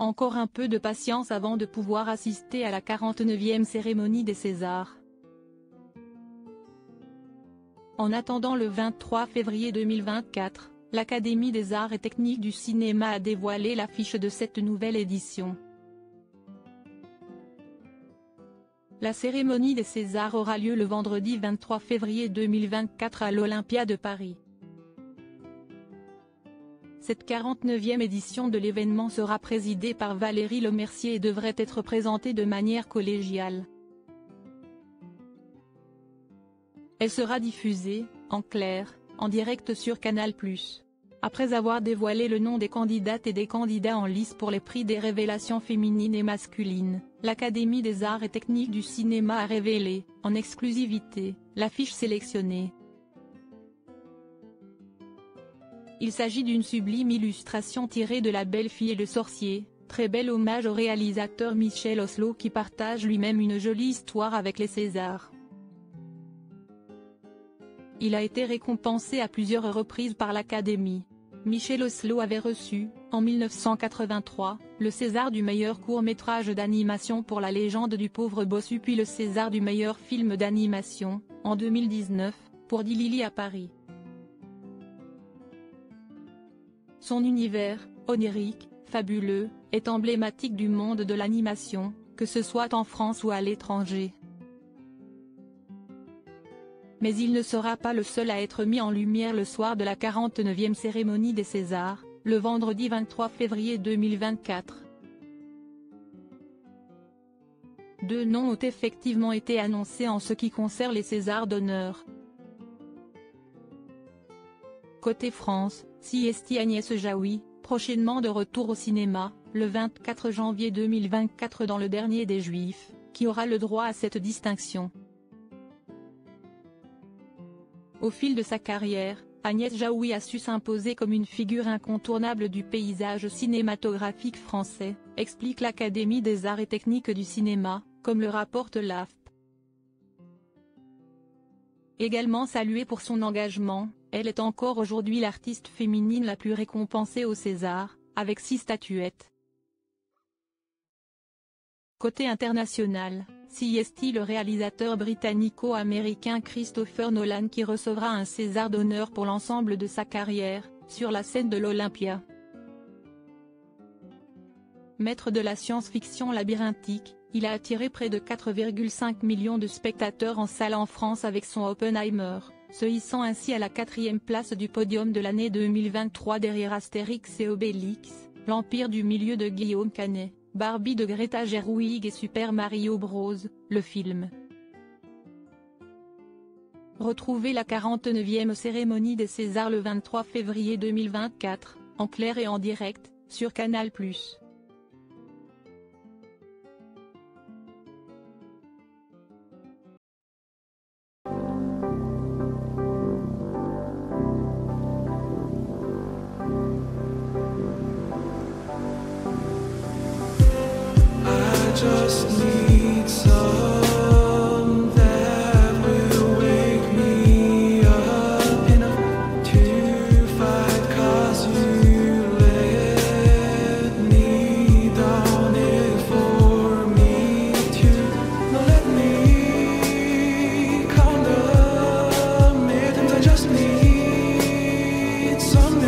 Encore un peu de patience avant de pouvoir assister à la 49e cérémonie des Césars. En attendant le 23 février 2024, l'Académie des arts et techniques du cinéma a dévoilé l'affiche de cette nouvelle édition. La cérémonie des Césars aura lieu le vendredi 23 février 2024 à l'Olympia de Paris. Cette 49e édition de l'événement sera présidée par Valérie Lemercier et devrait être présentée de manière collégiale. Elle sera diffusée, en clair, en direct sur Canal+. Après avoir dévoilé le nom des candidates et des candidats en lice pour les prix des révélations féminines et masculines, l'Académie des arts et techniques du cinéma a révélé, en exclusivité, l'affiche sélectionnée. Il s'agit d'une sublime illustration tirée de La Belle Fille et le Sorcier, très bel hommage au réalisateur Michel Oslo qui partage lui-même une jolie histoire avec les Césars. Il a été récompensé à plusieurs reprises par l'Académie. Michel Oslo avait reçu, en 1983, le César du meilleur court-métrage d'animation pour La Légende du pauvre bossu puis le César du meilleur film d'animation, en 2019, pour Dilili à Paris. Son univers, onirique, fabuleux, est emblématique du monde de l'animation, que ce soit en France ou à l'étranger. Mais il ne sera pas le seul à être mis en lumière le soir de la 49e cérémonie des Césars, le vendredi 23 février 2024. Deux noms ont effectivement été annoncés en ce qui concerne les Césars d'honneur. Côté France, Siesti Agnès Jaoui, prochainement de retour au cinéma, le 24 janvier 2024 dans Le Dernier des Juifs, qui aura le droit à cette distinction. Au fil de sa carrière, Agnès Jaoui a su s'imposer comme une figure incontournable du paysage cinématographique français, explique l'Académie des arts et techniques du cinéma, comme le rapporte l'AFP. Également saluée pour son engagement, elle est encore aujourd'hui l'artiste féminine la plus récompensée au César, avec 6 statuettes. Côté international, Siesti le réalisateur britannico-américain Christopher Nolan qui recevra un César d'honneur pour l'ensemble de sa carrière, sur la scène de l'Olympia. Maître de la science-fiction labyrinthique, il a attiré près de 4,5 millions de spectateurs en salle en France avec son Oppenheimer, se hissant ainsi à la 4e place du podium de l'année 2023 derrière Astérix et Obélix, l'Empire du Milieu de Guillaume Canet, Barbie de Greta Gerwig et Super Mario Bros, le film. Retrouvez la 49e cérémonie des Césars le 23 février 2024, en clair et en direct, sur Canal+. Just need some that will wake me up enough to fight, 'cause you let me down it for me to let me calm the rhythm. I just need some